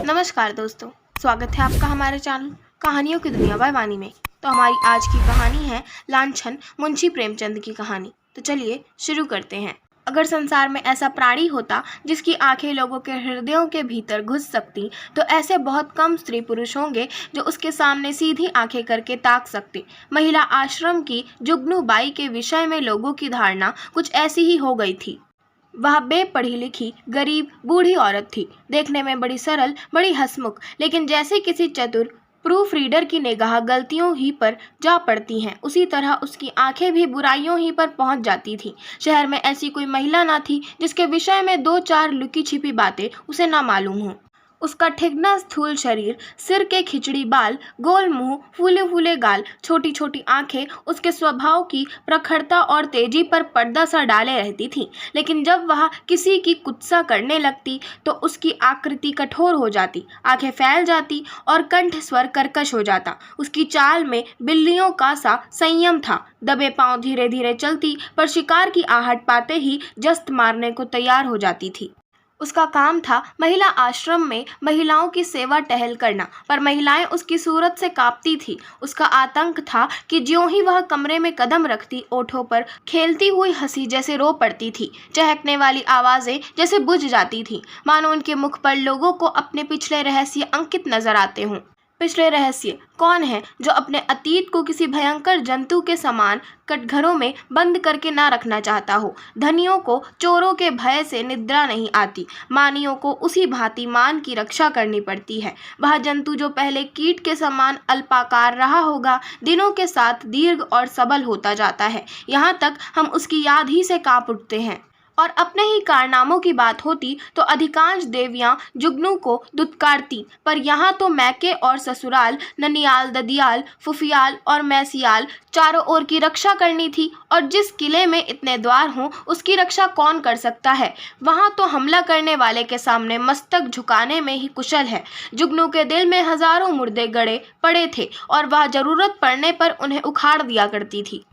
नमस्कार दोस्तों, स्वागत है आपका हमारे चैनल कहानियों की दुनिया बाय वाणी में। तो हमारी आज की कहानी है लांछन, मुंशी प्रेमचंद की कहानी। तो चलिए शुरू करते हैं। अगर संसार में ऐसा प्राणी होता जिसकी आंखें लोगों के हृदयों के भीतर घुस सकती, तो ऐसे बहुत कम स्त्री पुरुष होंगे जो उसके सामने सीधी आंखें करके ताक सकते। महिला आश्रम की जुगनू बाई के विषय में लोगों की धारणा कुछ ऐसी ही हो गई थी। वह बेपढ़ी लिखी, गरीब, बूढ़ी औरत थी, देखने में बड़ी सरल, बड़ी हंसमुख, लेकिन जैसे किसी चतुर प्रूफ रीडर की निगाह गलतियों ही पर जा पड़ती हैं, उसी तरह उसकी आंखें भी बुराइयों ही पर पहुंच जाती थीं। शहर में ऐसी कोई महिला न थी जिसके विषय में दो चार लुकी छिपी बातें उसे न मालूम हों। उसका ठिगना स्थूल शरीर, सिर के खिचड़ी बाल, गोल मुंह, फूले फूले गाल, छोटी छोटी आंखें उसके स्वभाव की प्रखरता और तेजी पर पर्दा सा डाले रहती थीं। लेकिन जब वह किसी की कुत्सा करने लगती तो उसकी आकृति कठोर हो जाती, आंखें फैल जाती और कंठ स्वर कर्कश हो जाता। उसकी चाल में बिल्लियों का सा संयम था। दबे पांव धीरे धीरे चलती, पर शिकार की आहट पाते ही जस्त मारने को तैयार हो जाती थी। उसका काम था महिला आश्रम में महिलाओं की सेवा टहल करना, पर महिलाएं उसकी सूरत से कांपती थी। उसका आतंक था कि ज्यों ही वह कमरे में कदम रखती, ओठों पर खेलती हुई हंसी जैसे रो पड़ती थी, चहकने वाली आवाजें जैसे बुझ जाती थीं, मानो उनके मुख पर लोगों को अपने पिछले रहस्य अंकित नजर आते हों। पिछले रहस्य कौन है जो अपने अतीत को किसी भयंकर जंतु के समान कटघरों में बंद करके ना रखना चाहता हो। धनियों को चोरों के भय से निद्रा नहीं आती, मानियों को उसी भांति मान की रक्षा करनी पड़ती है। वह जंतु जो पहले कीट के समान अल्पाकार रहा होगा, दिनों के साथ दीर्घ और सबल होता जाता है, यहाँ तक हम उसकी याद ही से कांप उठते हैं। और अपने ही कारनामों की बात होती तो अधिकांश देवियां जुगनू को दुत्कारती, पर यहाँ तो मैके और ससुराल, ननियाल, ददियाल, फुफियाल और मैसियाल चारों ओर की रक्षा करनी थी। और जिस किले में इतने द्वार हों, उसकी रक्षा कौन कर सकता है? वहाँ तो हमला करने वाले के सामने मस्तक झुकाने में ही कुशल है। जुगनू के दिल में हजारों मुर्दे गड़े पड़े थे और वह जरूरत पड़ने पर उन्हें उखाड़ दिया करती थी।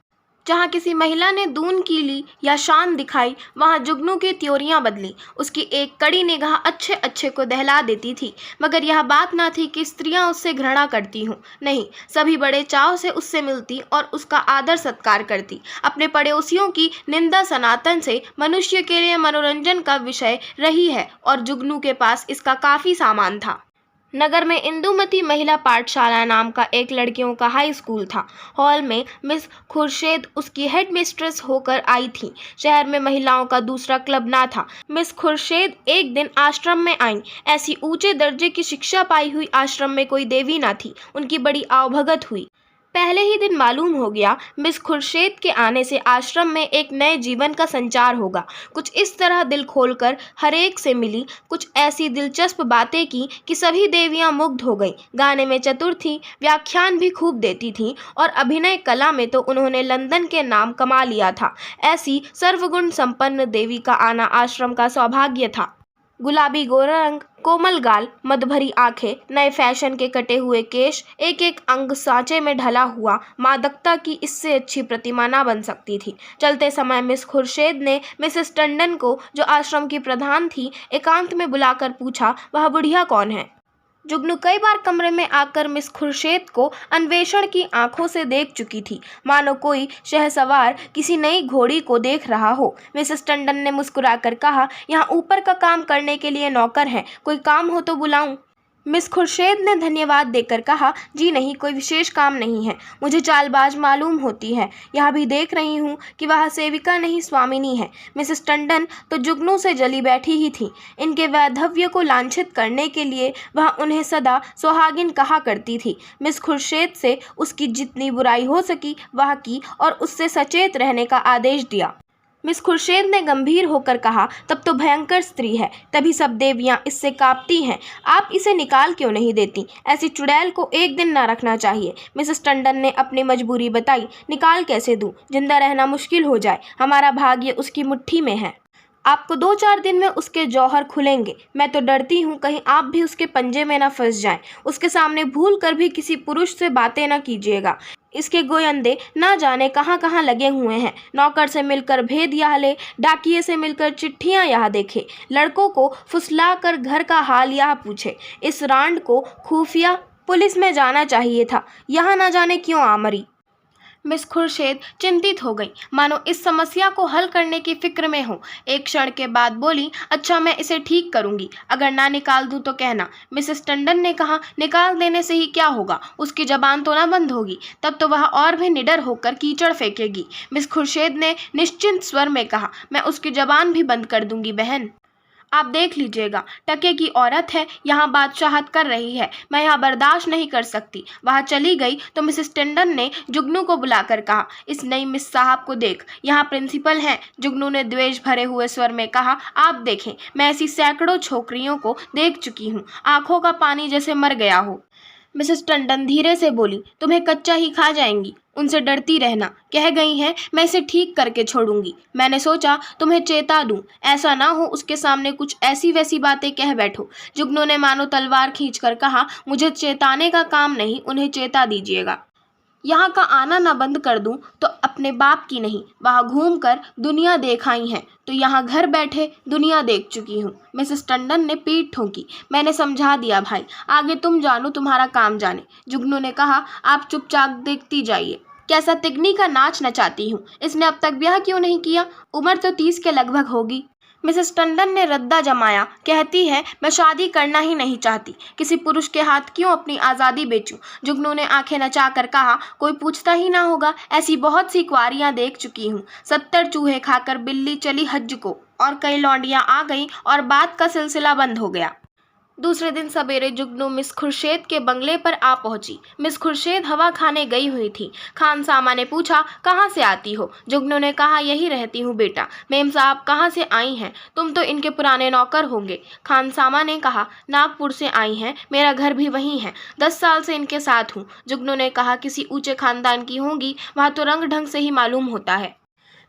जहाँ किसी महिला ने दून की ली या शान दिखाई, वहाँ जुगनू की त्योरियां बदली। उसकी एक कड़ी निगाह अच्छे अच्छे को दहला देती थी, मगर यह बात ना थी कि स्त्रियां उससे घृणा करती हों। नहीं, सभी बड़े चाव से उससे मिलती और उसका आदर सत्कार करती। अपने पड़ोसियों की निंदा सनातन से मनुष्य के लिए मनोरंजन का विषय रही है, और जुगनू के पास इसका काफी सामान था। नगर में इंदुमती महिला पाठशाला नाम का एक लड़कियों का हाई स्कूल था। हॉल में मिस खुर्शेद उसकी हेड मिस्ट्रेस होकर आई थी। शहर में महिलाओं का दूसरा क्लब ना था। मिस खुर्शेद एक दिन आश्रम में आईं। ऐसी ऊंचे दर्जे की शिक्षा पाई हुई आश्रम में कोई देवी ना थी। उनकी बड़ी आवभगत हुई। पहले ही दिन मालूम हो गया मिस खुर्शेद के आने से आश्रम में एक नए जीवन का संचार होगा। कुछ इस तरह दिल खोलकर हरेक से मिली, कुछ ऐसी दिलचस्प बातें की कि सभी देवियां मुग्ध हो गईं। गाने में चतुर थीं, व्याख्यान भी खूब देती थीं, और अभिनय कला में तो उन्होंने लंदन के नाम कमा लिया था। ऐसी सर्वगुण संपन्न देवी का आना आश्रम का सौभाग्य था। गुलाबी गोरा रंग, कोमल गाल, मदभरी आंखें, नए फैशन के कटे हुए केश, एक एक अंग सांचे में ढला हुआ, मादकता की इससे अच्छी प्रतिमा ना बन सकती थी। चलते समय मिस खुर्शेद ने मिसेस टंडन को, जो आश्रम की प्रधान थी, एकांत में बुलाकर पूछा, वह बुढ़िया कौन है? जुगनू कई बार कमरे में आकर मिस खुर्शेद को अन्वेषण की आंखों से देख चुकी थी, मानो कोई शहसवार किसी नई घोड़ी को देख रहा हो। मिसेस टंडन ने मुस्कुराकर कहा, यहाँ ऊपर का काम करने के लिए नौकर हैं, कोई काम हो तो बुलाऊं? मिस खुर्शेद ने धन्यवाद देकर कहा, जी नहीं, कोई विशेष काम नहीं है। मुझे चालबाज मालूम होती है। यह भी देख रही हूँ कि वह सेविका नहीं, स्वामिनी है। मिसेस टंडन तो जुगनू से जली बैठी ही थी। इनके वैधव्य को लांछित करने के लिए वह उन्हें सदा सुहागिन कहा करती थी। मिस खुर्शेद से उसकी जितनी बुराई हो सकी वह की, और उससे सचेत रहने का आदेश दिया। मिस खुर्शेद ने गंभीर होकर कहा, तब तो भयंकर स्त्री है, तभी सब देवियां इससे कांपती हैं। आप इसे निकाल क्यों नहीं देती? ऐसी चुड़ैल को एक दिन ना रखना चाहिए। मिसेस टंडन ने अपनी मजबूरी बताई, निकाल कैसे दूं? जिंदा रहना मुश्किल हो जाए। हमारा भाग्य उसकी मुट्ठी में है। आपको 2-4 दिन में उसके जौहर खुलेंगे। मैं तो डरती हूँ कहीं आप भी उसके पंजे में न फंस जाएं। उसके सामने भूल कर भी किसी पुरुष से बातें न कीजिएगा। इसके गोयंदे ना जाने कहाँ कहाँ लगे हुए हैं। नौकर से मिलकर भेद यह ले, डाकिये से मिलकर चिट्ठियाँ यह देखे, लड़कों को फुसला कर घर का हाल यह पूछे। इस रांड को खुफिया पुलिस में जाना चाहिए था, यहाँ ना जाने क्यों आ मरी। मिस खुर्शीद चिंतित हो गई, मानो इस समस्या को हल करने की फिक्र में हो। एक क्षण के बाद बोली, अच्छा मैं इसे ठीक करूंगी, अगर ना निकाल दूं तो कहना। मिसेस टंडन ने कहा, निकाल देने से ही क्या होगा, उसकी जबान तो ना बंद होगी, तब तो वह और भी निडर होकर कीचड़ फेंकेगी। मिस खुर्शीद ने निश्चिंत स्वर में कहा, मैं उसकी जबान भी बंद कर दूंगी बहन, आप देख लीजिएगा। टके की औरत है, यहाँ बादशाहत कर रही है, मैं यहाँ बर्दाश्त नहीं कर सकती। वहाँ चली गई तो मिसेस टंडन ने जुगनू को बुलाकर कहा, इस नई मिस साहब को देख, यहाँ प्रिंसिपल हैं। जुगनू ने द्वेष भरे हुए स्वर में कहा, आप देखें, मैं ऐसी सैकड़ों छोकरियों को देख चुकी हूँ, आंखों का पानी जैसे मर गया हो। मिसेस टंडन धीरे से बोली, तुम्हें कच्चा ही खा जाएंगी, उनसे डरती रहना, कह गई हैं मैं इसे ठीक करके छोड़ूंगी। मैंने सोचा तुम्हें चेता दूं, ऐसा ना हो उसके सामने कुछ ऐसी वैसी बातें कह बैठो। जुगनू ने मानो तलवार खींचकर कहा, मुझे चेताने का काम नहीं, उन्हें चेता दीजिएगा। यहाँ का आना ना बंद कर दूं तो अपने बाप की नहीं, वहाँ घूम कर दुनिया देख आई हैं, तो यहाँ घर बैठे दुनिया देख चुकी हूँ। मिसेस टंडन ने पीठ ठोंकी, मैंने समझा दिया भाई, आगे तुम जानो तुम्हारा काम जाने। जुगनू ने कहा, आप चुपचाप देखती जाइए, कैसा तिगनी का नाच नचाती हूँ। इसने अब तक ब्याह क्यों नहीं किया, उम्र तो 30 के लगभग होगी। मिसेस टंडन ने रद्दा जमाया, कहती है मैं शादी करना ही नहीं चाहती, किसी पुरुष के हाथ क्यों अपनी आज़ादी बेचूं। जुगनू ने आंखें नचाकर कहा, कोई पूछता ही ना होगा, ऐसी बहुत सी कुंवारियां देख चुकी हूँ। 70 चूहे खाकर बिल्ली चली हज को, और कई लौंडियां आ गईं और बात का सिलसिला बंद हो गया। दूसरे दिन सवेरे जुगनू मिस खुर्शीद के बंगले पर आ पहुंची। मिस खुर्शीद हवा खाने गई हुई थी। खानसामा ने पूछा, कहाँ से आती हो? जुगनू ने कहा, यही रहती हूँ बेटा। मेम साहब कहाँ से आई हैं? तुम तो इनके पुराने नौकर होंगे। खानसामा ने कहा, नागपुर से आई हैं, मेरा घर भी वहीं है, 10 साल से इनके साथ हूँ। जुगनू ने कहा, किसी ऊंचे खानदान की होंगी, वहाँ तो रंग ढंग से ही मालूम होता है।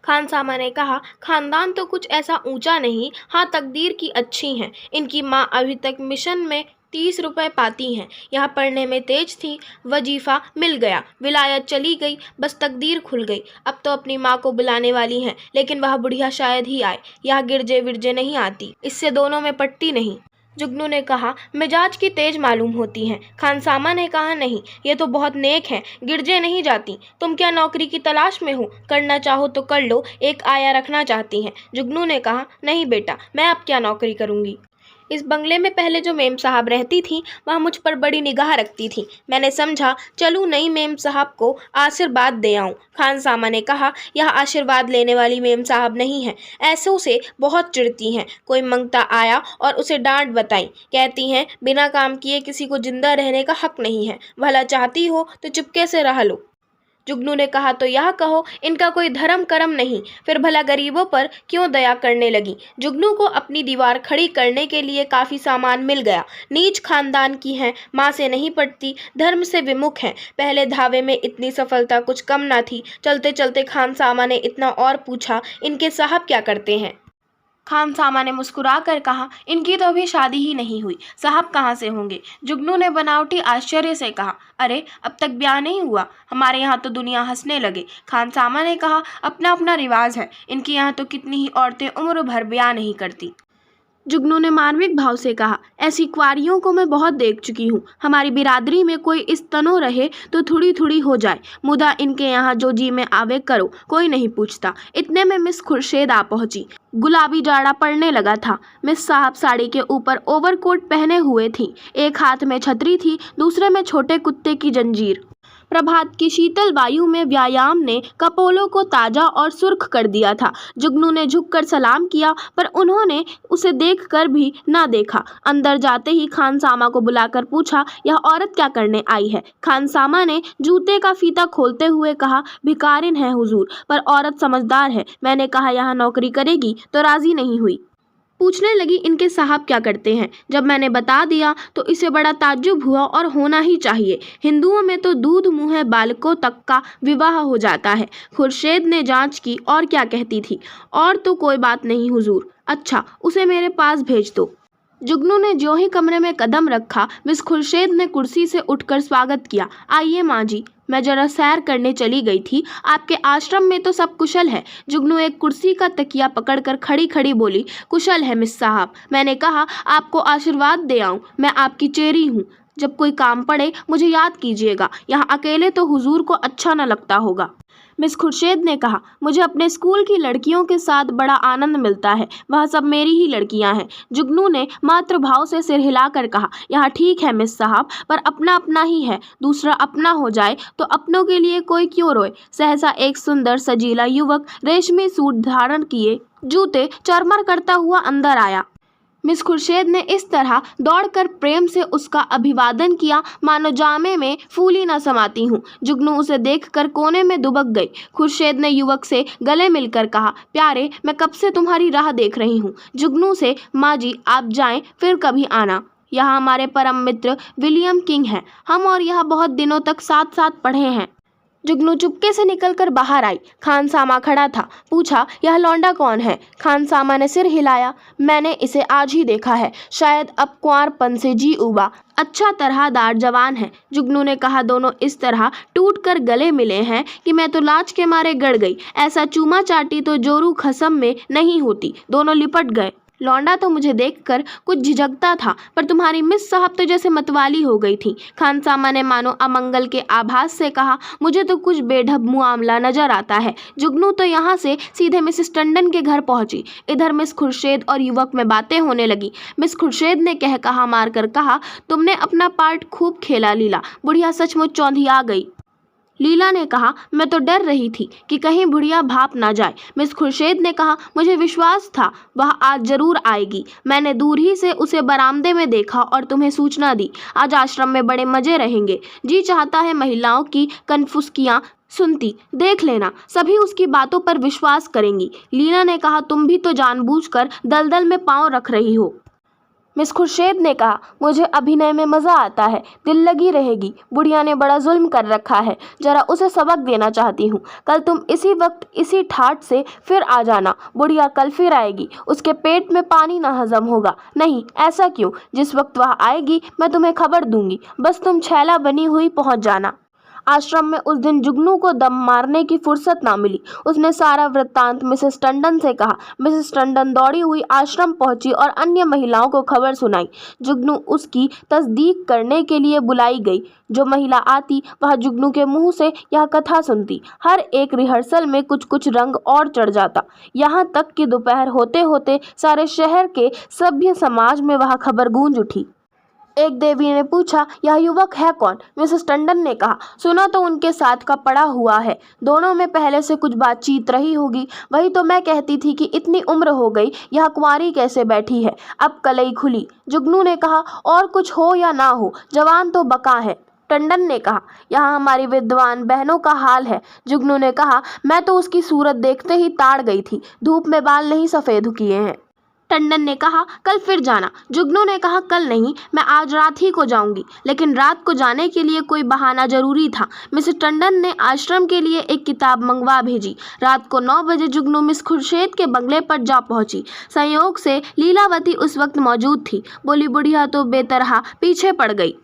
खानसामा ने कहा, खानदान तो कुछ ऐसा ऊंचा नहीं, हाँ तकदीर की अच्छी हैं। इनकी माँ अभी तक मिशन में 30 रुपए पाती हैं, यहाँ पढ़ने में तेज थी, वजीफ़ा मिल गया, विलायत चली गई, बस तकदीर खुल गई। अब तो अपनी माँ को बुलाने वाली हैं, लेकिन वह बुढ़िया शायद ही आए, यहाँ गिरजे विरजे नहीं आती, इससे दोनों में पट्टी नहीं। जुगनू ने कहा, मिजाज की तेज मालूम होती हैं। खानसामा ने कहा, नहीं, ये तो बहुत नेक हैं, गिरजे नहीं जाती। तुम क्या नौकरी की तलाश में हो? करना चाहो तो कर लो, एक आया रखना चाहती हैं। जुगनू ने कहा, नहीं बेटा, मैं अब क्या नौकरी करूँगी। इस बंगले में पहले जो मेम साहब रहती थी, वह मुझ पर बड़ी निगाह रखती थी। मैंने समझा चलूँ नई मेम साहब को आशीर्वाद दे आऊँ। खानसामा ने कहा, यह आशीर्वाद लेने वाली मेम साहब नहीं है, ऐसों से बहुत चिढ़ती हैं। कोई मंगता आया और उसे डांट बताई, कहती हैं बिना काम किए किसी को जिंदा रहने का हक नहीं है, भला चाहती हो तो चुपके से रह लो। जुगनू ने कहा, तो यह कहो इनका कोई धर्म कर्म नहीं, फिर भला गरीबों पर क्यों दया करने लगी। जुगनू को अपनी दीवार खड़ी करने के लिए काफ़ी सामान मिल गया। नीच खानदान की हैं, माँ से नहीं पटती, धर्म से विमुख हैं। पहले धावे में इतनी सफलता कुछ कम ना थी। चलते चलते खानसामा ने इतना और पूछा, इनके साहब क्या करते हैं? खानसामा ने मुस्कुरा कर कहा, इनकी तो अभी शादी ही नहीं हुई, साहब कहाँ से होंगे। जुगनू ने बनावटी आश्चर्य से कहा, अरे अब तक ब्याह नहीं हुआ? हमारे यहाँ तो दुनिया हंसने लगे। खानसामा ने कहा, अपना अपना रिवाज है, इनके यहाँ तो कितनी ही औरतें उम्र भर ब्याह नहीं करती। जुगनू ने मार्मिक भाव से कहा, ऐसी कुंवारियों को मैं बहुत देख चुकी हूँ। हमारी बिरादरी में कोई इस तनो रहे तो थोड़ी थोड़ी हो जाए, मुदा इनके यहाँ जो जी में आवे करो, कोई नहीं पूछता। इतने में मिस खुर्शीद आ पहुँची। गुलाबी जाड़ा पड़ने लगा था। मिस साहब साड़ी के ऊपर ओवरकोट पहने हुए थी, एक हाथ में छतरी थी, दूसरे में छोटे कुत्ते की जंजीर। प्रभात की शीतल वायु में व्यायाम ने कपोलों को ताजा और सुर्ख कर दिया था। जुगनू ने झुककर सलाम किया, पर उन्होंने उसे देखकर भी ना देखा। अंदर जाते ही खानसामा को बुलाकर पूछा, यह औरत क्या करने आई है? खानसामा ने जूते का फीता खोलते हुए कहा, भिकारिन है हुजूर, पर औरत समझदार है। मैंने कहा यहाँ नौकरी करेगी तो राजी नहीं हुई। पूछने लगी, इनके साहब क्या करते हैं? जब मैंने बता दिया तो इसे बड़ा ताज्जुब हुआ, और होना ही चाहिए। हिंदुओं में तो दूध मुँह बालकों तक का विवाह हो जाता है। खुर्शीद ने जांच की, और क्या कहती थी? और तो कोई बात नहीं हुजूर। अच्छा, उसे मेरे पास भेज दो। जुगनू ने ज्यों ही कमरे में कदम रखा, मिस खुर्शीद ने कुर्सी से उठकर स्वागत किया। आइए माँ जी, मैं जरा सैर करने चली गई थी। आपके आश्रम में तो सब कुशल है। जुगनू एक कुर्सी का तकिया पकड़कर खड़ी खड़ी बोली। कुशल है मिस साहब। मैंने कहा आपको आशीर्वाद दे आऊं। मैं आपकी चेरी हूँ। जब कोई काम पड़े मुझे याद कीजिएगा। यहाँ अकेले तो हुजूर को अच्छा न लगता होगा। मिस खुर्शीद ने कहा, मुझे अपने स्कूल की लड़कियों के साथ बड़ा आनंद मिलता है। वह सब मेरी ही लड़कियां हैं। जुगनू ने मातृभाव से सिर हिलाकर कहा, यहाँ ठीक है मिस साहब, पर अपना अपना ही है। दूसरा अपना हो जाए तो अपनों के लिए कोई क्यों रोए। सहसा एक सुंदर सजीला युवक रेशमी सूट धारण किए, जूते चरमर करता हुआ अंदर आया। मिस खुर्शीद ने इस तरह दौड़कर प्रेम से उसका अभिवादन किया मानो जामे में फूली न समाती हूँ। जुगनू उसे देखकर कोने में दुबक गई। खुर्शीद ने युवक से गले मिलकर कहा, प्यारे, मैं कब से तुम्हारी राह देख रही हूँ। जुगनू से, माँ जी आप जाएं, फिर कभी आना। यहाँ हमारे परम मित्र विलियम किंग हैं। हम और यह बहुत दिनों तक साथ साथ पढ़े हैं। जुगनू चुपके से निकलकर बाहर आई। खानसामा खड़ा था। पूछा, यह लौंडा कौन है। खानसामा ने सिर हिलाया। मैंने इसे आज ही देखा है। शायद अब कुंवारपन से जी उबा। अच्छा तरहदार जवान है। जुगनू ने कहा, दोनों इस तरह टूट कर गले मिले हैं कि मैं तो लाज के मारे गड़ गई। ऐसा चूमा चाटी तो जोरू खसम में नहीं होती। दोनों लिपट गए। लौंडा तो मुझे देखकर कुछ झिझकता था, पर तुम्हारी मिस साहब तो जैसे मतवाली हो गई थी। खानसामा ने मानो अमंगल के आभास से कहा, मुझे तो कुछ बेढब मामला नजर आता है। जुगनू तो यहाँ से सीधे मिसेस टंडन के घर पहुंची। इधर मिस खुर्शीद और युवक में बातें होने लगी। मिस खुर्शीद ने कह कहा मारकर कहा, तुमने अपना पार्ट खूब खेला लीला। बुढ़िया सचमुच चौंधिया गई। लीला ने कहा, मैं तो डर रही थी कि कहीं बुढ़िया भाप ना जाए। मिस खुर्शीद ने कहा, मुझे विश्वास था वह आज जरूर आएगी। मैंने दूर ही से उसे बरामदे में देखा और तुम्हें सूचना दी। आज आश्रम में बड़े मजे रहेंगे। जी चाहता है महिलाओं की कनफुसकियाँ सुनती। देख लेना, सभी उसकी बातों पर विश्वास करेंगी। लीला ने कहा, तुम भी तो जानबूझकर दलदल में पांव रख रही हो। मिस खुर्शीद ने कहा, मुझे अभिनय में मज़ा आता है। दिल लगी रहेगी। बुढ़िया ने बड़ा जुल्म कर रखा है। जरा उसे सबक देना चाहती हूँ। कल तुम इसी वक्त इसी ठाठ से फिर आ जाना। बुढ़िया कल फिर आएगी। उसके पेट में पानी ना हजम होगा। नहीं, ऐसा क्यों? जिस वक्त वह आएगी मैं तुम्हें खबर दूंगी। बस तुम छैला बनी हुई पहुँच जाना। आश्रम में उस दिन जुगनू को दम मारने की फुर्सत ना मिली। उसने सारा वृत्तांत मिसेस टंडन से कहा। मिसेस टंडन दौड़ी हुई आश्रम पहुंची और अन्य महिलाओं को खबर सुनाई। जुगनू उसकी तस्दीक करने के लिए बुलाई गई। जो महिला आती वह जुगनू के मुंह से यह कथा सुनती। हर एक रिहर्सल में कुछ कुछ रंग और चढ़ जाता। यहाँ तक कि दोपहर होते होते सारे शहर के सभ्य समाज में वह खबर गूंज उठी। एक देवी ने पूछा, यह युवक है कौन? मिसेस टंडन ने कहा, सुना तो उनके साथ का पड़ा हुआ है। दोनों में पहले से कुछ बातचीत रही होगी। वही तो मैं कहती थी कि इतनी उम्र हो गई, यह कुंवारी कैसे बैठी है। अब कलई खुली। जुगनू ने कहा, और कुछ हो या ना हो, जवान तो बका है। टंडन ने कहा, यहाँ हमारी विद्वान बहनों का हाल है। जुगनू ने कहा, मैं तो उसकी सूरत देखते ही ताड़ गई थी। धूप में बाल नहीं सफ़ेद किए हैं। टंडन ने कहा, कल फिर जाना। जुगनू ने कहा, कल नहीं, मैं आज रात ही को जाऊंगी। लेकिन रात को जाने के लिए कोई बहाना जरूरी था। मिसेस टंडन ने आश्रम के लिए एक किताब मंगवा भेजी। रात को 9 बजे जुगनू मिस खुर्शीद के बंगले पर जा पहुंची। संयोग से लीलावती उस वक्त मौजूद थी। बोली, बुढ़िया तो बेतरहा पीछे पड़ गई।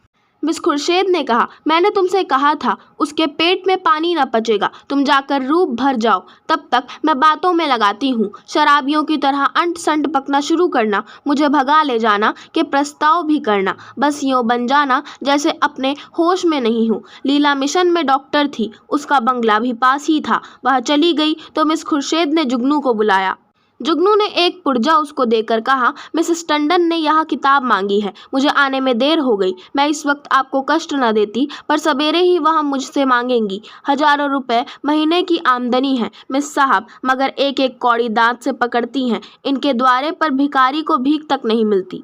मिस खुर्शीद ने कहा, मैंने तुमसे कहा था उसके पेट में पानी न पचेगा। तुम जाकर रूप भर जाओ। तब तक मैं बातों में लगाती हूँ। शराबियों की तरह अंट संट पकना शुरू करना, मुझे भगा ले जाना के प्रस्ताव भी करना। बस यूँ बन जाना जैसे अपने होश में नहीं हूँ। लीला मिशन में डॉक्टर थी। उसका बंगला भी पास ही था। वह चली गई तो मिस खुर्शीद ने जुगनू को बुलाया। जुगनू ने एक पुर्जा उसको देकर कहा, मिसेस टंडन ने यह किताब मांगी है। मुझे आने में देर हो गई। मैं इस वक्त आपको कष्ट न देती, पर सवेरे ही वह मुझसे मांगेंगी। हजारों रुपए महीने की आमदनी है मिस साहब, मगर एक एक कौड़ी दांत से पकड़ती हैं। इनके द्वारे पर भिखारी को भीख तक नहीं मिलती।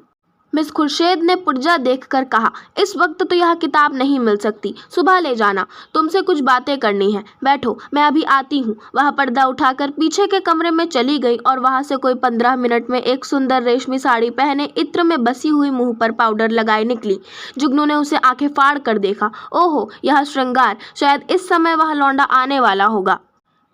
मिस खुर्शीद ने पुर्जा देखकर कहा, इस वक्त तो यह किताब नहीं मिल सकती। सुबह ले जाना। तुमसे कुछ बातें करनी है। बैठो, मैं अभी आती हूँ। वह पर्दा उठाकर पीछे के कमरे में चली गई और वहां से कोई 15 मिनट में एक सुंदर रेशमी साड़ी पहने, इत्र में बसी हुई, मुंह पर पाउडर लगाए निकली। जुगनू ने उसे आंखें फाड़ कर देखा। ओहो, यह श्रृंगार! शायद इस समय वह लौंडा आने वाला होगा।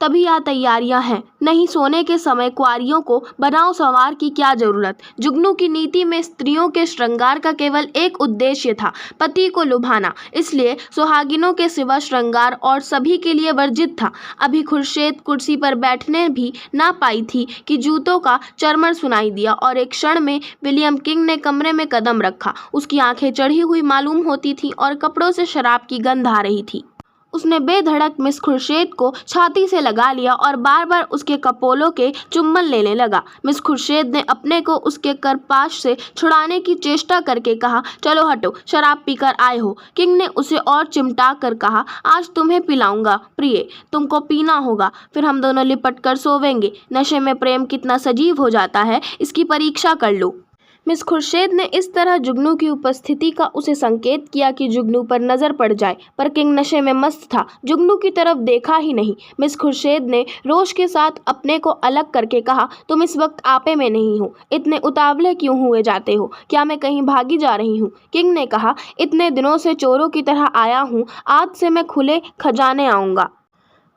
तभी यहाँ तैयारियां हैं, नहीं सोने के समय कुंवारियों को बनाओ संवार की क्या जरूरत। जुगनू की नीति में स्त्रियों के श्रृंगार का केवल एक उद्देश्य था, पति को लुभाना, इसलिए सुहागिनों के सिवा श्रृंगार और सभी के लिए वर्जित था। अभी खुर्शीद कुर्सी पर बैठने भी ना पाई थी कि जूतों का चरमर सुनाई दिया और एक क्षण में विलियम किंग ने कमरे में कदम रखा। उसकी आंखें चढ़ी हुई मालूम होती थीं और कपड़ों से शराब की गंध आ रही थी। उसने बेधड़क मिस खुर्शीद को छाती से लगा लिया और बार बार उसके कपोलों के चुम्बन लेने लगा। मिस खुर्शीद ने अपने को उसके करपाश से छुड़ाने की चेष्टा करके कहा, चलो हटो, शराब पीकर आए हो। किंग ने उसे और चिमटा कर कहा, आज तुम्हें पिलाऊंगा प्रिय, तुमको पीना होगा, फिर हम दोनों लिपट कर सोवेंगे। नशे में प्रेम कितना सजीव हो जाता है, इसकी परीक्षा कर लो। मिस खुर्शीद ने इस तरह जुगनू की उपस्थिति का उसे संकेत किया कि जुगनू पर नजर पड़ जाए, पर किंग नशे में मस्त था, जुगनू की तरफ देखा ही नहीं। मिस खुर्शीद ने रोष के साथ अपने को अलग करके कहा, तुम इस वक्त आपे में नहीं हो, इतने उतावले क्यों हुए जाते हो? क्या मैं कहीं भागी जा रही हूँ? किंग ने कहा, इतने दिनों से चोरों की तरह आया हूँ, आज से मैं खुले खजाने आऊँगा।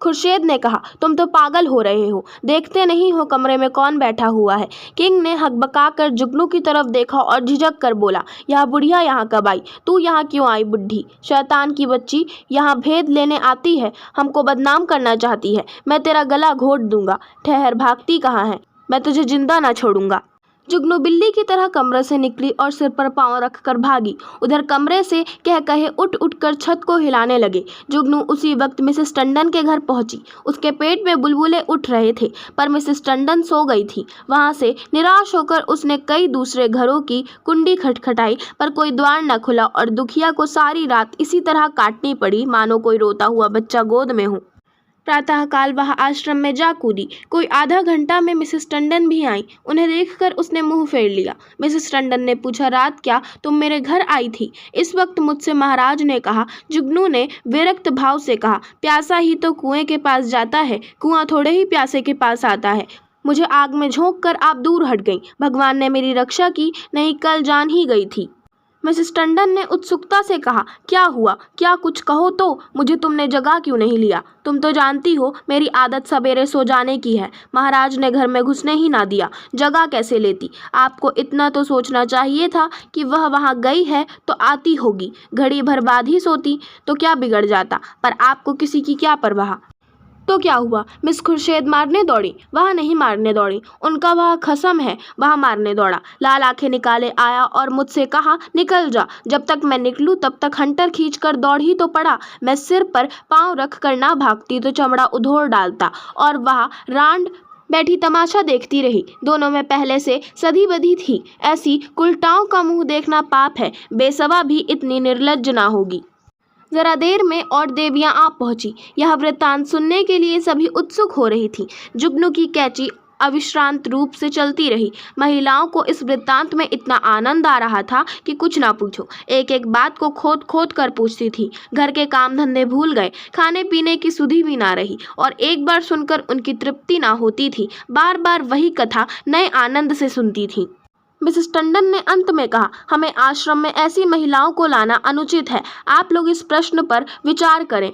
खुर्शीद ने कहा, तुम तो पागल हो रहे हो, देखते नहीं हो कमरे में कौन बैठा हुआ है? किंग ने हकबकाकर जुगनू की तरफ देखा और झिझक कर बोला, यह बुढ़िया यहाँ कब आई? तू यहाँ क्यों आई बुढ़ी शैतान की बच्ची? यहाँ भेद लेने आती है, हमको बदनाम करना चाहती है, मैं तेरा गला घोट दूंगा। ठहर, भागती कहाँ है? मैं तुझे जिंदा ना छोड़ूंगा। जुगनू बिल्ली की तरह कमरे से निकली और सिर पर पांव रखकर भागी। उधर कमरे से कह कहे उठ उठकर छत को हिलाने लगे। जुगनू उसी वक्त मिसेस टंडन के घर पहुंची। उसके पेट में बुलबुले उठ रहे थे, पर मिसेस टंडन सो गई थी। वहां से निराश होकर उसने कई दूसरे घरों की कुंडी खटखटाई, पर कोई द्वार न खुला और दुखिया को सारी रात इसी तरह काटनी पड़ी, मानो कोई रोता हुआ बच्चा गोद में हो। प्रातःकाल वह आश्रम में जा कूदी। कोई आधा घंटा में मिसेस टंडन भी आई। उन्हें देखकर उसने मुंह फेर लिया। मिसेस टंडन ने पूछा, रात क्या तुम मेरे घर आई थी? इस वक्त मुझसे महाराज ने कहा। जुगनू ने विरक्त भाव से कहा, प्यासा ही तो कुएं के पास जाता है, कुआं थोड़े ही प्यासे के पास आता है। मुझे आग में झोंक कर आप दूर हट गईं। भगवान ने मेरी रक्षा की, नहीं कल जान ही गई थी। मिसेस टंडन ने उत्सुकता से कहा, क्या हुआ? क्या कुछ कहो तो, मुझे तुमने जगा क्यों नहीं लिया? तुम तो जानती हो मेरी आदत सवेरे सो जाने की है। महाराज ने घर में घुसने ही ना दिया, जगा कैसे लेती? आपको इतना तो सोचना चाहिए था कि वह वहाँ गई है तो आती होगी, घड़ी भर बाद ही सोती तो क्या बिगड़ जाता, पर आपको किसी की क्या परवाह। तो क्या हुआ? मिस खुर्शीद मारने दौड़ी? वह नहीं मारने दौड़ी, उनका वह खसम है, वह मारने दौड़ा। लाल आंखें निकाले आया और मुझसे कहा, निकल जा। जब तक मैं निकलूं तब तक हंटर खींचकर दौड़ ही तो पड़ा। मैं सिर पर पांव रख कर ना भागती तो चमड़ा उधोड़ डालता, और वह रांड बैठी तमाशा देखती रही। दोनों में पहले से सधी बधी थी। ऐसी कुलटाओं का मुंह देखना पाप है, बेसवा भी इतनी निर्लज्ज ना होगी। जरा देर में और देवियां आ पहुंची। यह वृत्तांत सुनने के लिए सभी उत्सुक हो रही थी। जुगनू की कैची अविश्रांत रूप से चलती रही। महिलाओं को इस वृत्तांत में इतना आनंद आ रहा था कि कुछ ना पूछो। एक एक बात को खोद खोद कर पूछती थी। घर के काम धंधे भूल गए, खाने पीने की सुधि भी ना रही, और एक बार सुनकर उनकी तृप्ति ना होती थी। बार बार वही कथा नए आनंद से सुनती थी। मिसेस टंडन ने अंत में कहा, हमें आश्रम में ऐसी महिलाओं को लाना अनुचित है। आप लोग इस प्रश्न पर विचार करें।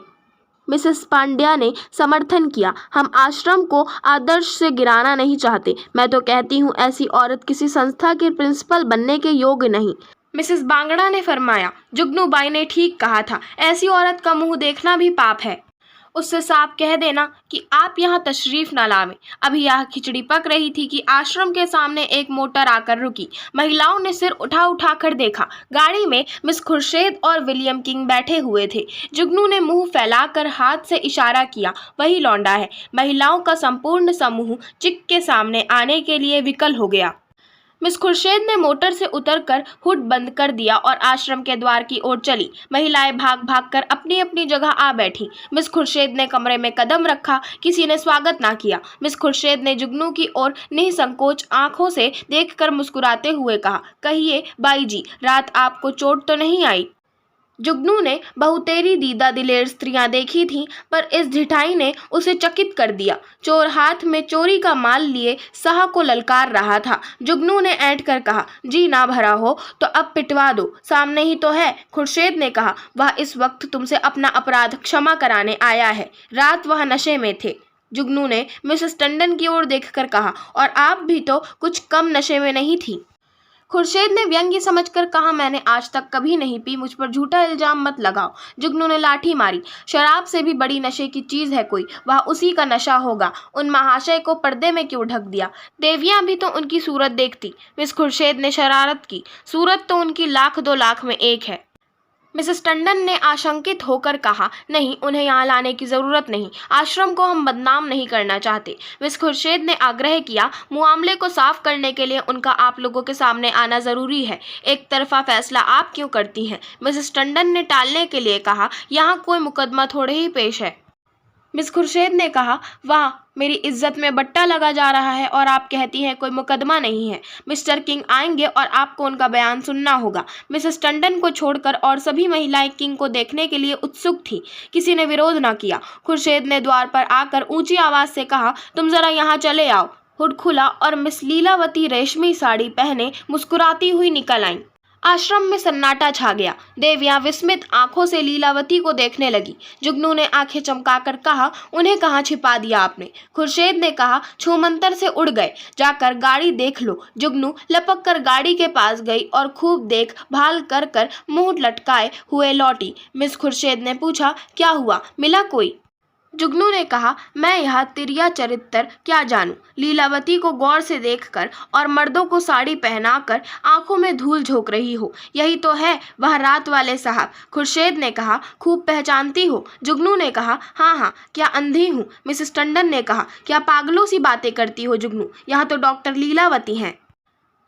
मिसेस पांड्या ने समर्थन किया, हम आश्रम को आदर्श से गिराना नहीं चाहते। मैं तो कहती हूँ ऐसी औरत किसी संस्था के प्रिंसिपल बनने के योग्य नहीं। मिसेस बांगड़ा ने फरमाया, जुगनू बाई ने ठीक कहा था, ऐसी औरत का मुंह देखना भी पाप है। उससे साफ कह देना कि आप यहाँ तशरीफ न लावें। अभी यह खिचड़ी पक रही थी कि आश्रम के सामने एक मोटर आकर रुकी। महिलाओं ने सिर उठा उठा कर देखा। गाड़ी में मिस खुर्शीद और विलियम किंग बैठे हुए थे। जुगनू ने मुंह फैलाकर हाथ से इशारा किया, वही लौंडा है। महिलाओं का संपूर्ण समूह चिक के सामने आने के लिए विकल हो गया। मिस खुर्शीद ने मोटर से उतरकर हुड बंद कर दिया और आश्रम के द्वार की ओर चली। महिलाएं भाग भाग कर अपनी अपनी जगह आ बैठी। मिस खुर्शीद ने कमरे में कदम रखा, किसी ने स्वागत ना किया। मिस खुर्शीद ने जुगनू की ओर निसंकोच आंखों से देखकर मुस्कुराते हुए कहा, कहिए बाई जी, रात आपको चोट तो नहीं आई? जुगनू ने बहुतेरी दीदा दिलेर स्त्रियां देखी थीं, पर इस ढिठाई ने उसे चकित कर दिया। चोर हाथ में चोरी का माल लिए साह को ललकार रहा था। जुगनू ने ऐंठ कर कहा, जी ना भरा हो तो अब पिटवा दो, सामने ही तो है। खुर्शीद ने कहा, वह इस वक्त तुमसे अपना अपराध क्षमा कराने आया है। रात वह नशे में थे। जुगनू ने मिसेस टंडन की ओर देखकर कहा, और आप भी तो कुछ कम नशे में नहीं थी। खुर्शीद ने व्यंग्य समझकर कहा, मैंने आज तक कभी नहीं पी, मुझ पर झूठा इल्जाम मत लगाओ। जुगनू ने लाठी मारी। शराब से भी बड़ी नशे की चीज है कोई, वह उसी का नशा होगा। उन महाशय को पर्दे में क्यों ढक दिया? देवियां भी तो उनकी सूरत देखती। मिस खुर्शीद ने शरारत की। सूरत तो उनकी 1,00,000-2,00,000 में एक है। मिसेस टंडन ने आशंकित होकर कहा, नहीं, उन्हें यहाँ लाने की जरूरत नहीं। आश्रम को हम बदनाम नहीं करना चाहते। मिस खुर्शीद ने आग्रह किया, मामले को साफ करने के लिए उनका आप लोगों के सामने आना जरूरी है। एक तरफा फैसला आप क्यों करती हैं? मिसेस टंडन ने टालने के लिए कहा, यहाँ कोई मुकदमा थोड़े ही पेश है। मिस खुर्शीद ने कहा, वाह, मेरी इज्जत में बट्टा लगा जा रहा है और आप कहती हैं कोई मुकदमा नहीं है। मिस्टर किंग आएंगे और आपको उनका बयान सुनना होगा। मिसेस टंडन को छोड़कर और सभी महिलाएं किंग को देखने के लिए उत्सुक थी। किसी ने विरोध न किया। खुर्शीद ने द्वार पर आकर ऊंची आवाज से कहा, तुम जरा यहाँ चले आओ। हुड खुला और मिस लीलावती रेशमी साड़ी पहने मुस्कुराती हुई निकल आईं। आश्रम में सन्नाटा छा गया। देवियां विस्मित आंखों से लीलावती को देखने लगी। जुगनू ने आंखें चमकाकर कहा, उन्हें कहाँ छिपा दिया आपने? खुर्शीद ने कहा, छूमंतर से उड़ गए, जाकर गाड़ी देख लो। जुगनू लपक कर गाड़ी के पास गई और खूब देख भाल कर कर मुंह लटकाए हुए लौटी। मिस खुर्शीद ने पूछा, क्या हुआ, मिला कोई? जुगनू ने कहा, मैं यह तिरिया चरित्र क्या जानूं। लीलावती को गौर से देखकर और मर्दों को साड़ी पहनाकर आंखों में धूल झोंक रही हो, यही तो है वह रात वाले साहब। खुर्शीद ने कहा, खूब पहचानती हो? जुगनू ने कहा, हाँ हाँ, क्या अंधी हूँ? मिसेस टंडन ने कहा, क्या पागलों सी बातें करती हो जुगनू, यहाँ तो डॉक्टर लीलावती हैं।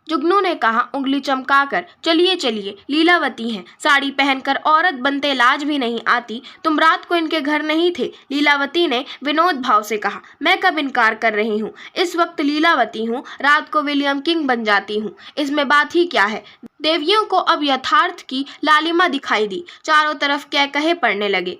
जुगनू ने कहा उंगली चमकाकर, चलिए चलिए, लीलावती हैं, साड़ी पहनकर औरत बनते लाज भी नहीं आती। तुम रात को इनके घर नहीं थे? लीलावती ने विनोद भाव से कहा। मैं कब इनकार कर रही हूँ? इस वक्त लीलावती हूँ, रात को विलियम किंग बन जाती हूँ, इसमें बात ही क्या है? देवियों को अब यथार्थ की लालिमा दिखाई दी। चारों तरफ क्या कहे पड़ने लगे।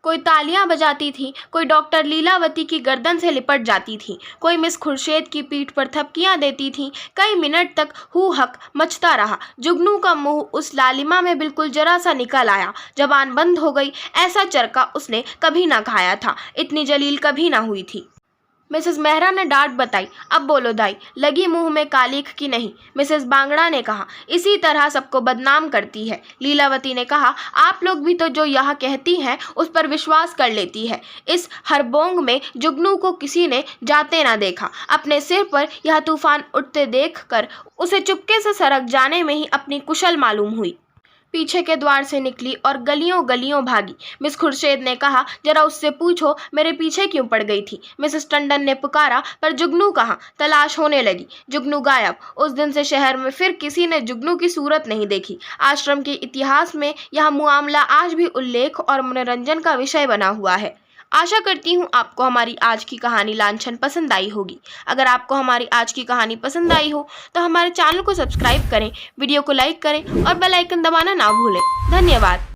कोई तालियां बजाती थी, कोई डॉक्टर लीलावती की गर्दन से लिपट जाती थी, कोई मिस खुर्शीद की पीठ पर थपकियां देती थी। कई मिनट तक हू हक मचता रहा। जुगनू का मुंह उस लालिमा में बिल्कुल जरा सा निकल आया, जबान बंद हो गई। ऐसा चरका उसने कभी ना खाया था, इतनी जलील कभी ना हुई थी। मिसेस मेहरा ने डांट बताई, अब बोलो दाई, लगी मुंह में कालिख की नहीं। मिसेस बांगड़ा ने कहा, इसी तरह सबको बदनाम करती है। लीलावती ने कहा, आप लोग भी तो जो यह कहती हैं उस पर विश्वास कर लेती है। इस हरबोंग में जुगनू को किसी ने जाते ना देखा। अपने सिर पर यह तूफान उठते देखकर उसे चुपके से सरक जाने में ही अपनी कुशल मालूम हुई। पीछे के द्वार से निकली और गलियों गलियों भागी। मिस खुर्शीद ने कहा, जरा उससे पूछो मेरे पीछे क्यों पड़ गई थी। मिसेस टंडन ने पुकारा, पर जुगनू कहाँ? तलाश होने लगी। जुगनू गायब। उस दिन से शहर में फिर किसी ने जुगनू की सूरत नहीं देखी। आश्रम के इतिहास में यह मामला आज भी उल्लेख और मनोरंजन का विषय बना हुआ है। आशा करती हूँ आपको हमारी आज की कहानी लांछन पसंद आई होगी। अगर आपको हमारी आज की कहानी पसंद आई हो तो हमारे चैनल को सब्सक्राइब करें, वीडियो को लाइक करें और बेल आइकन दबाना ना भूलें। धन्यवाद।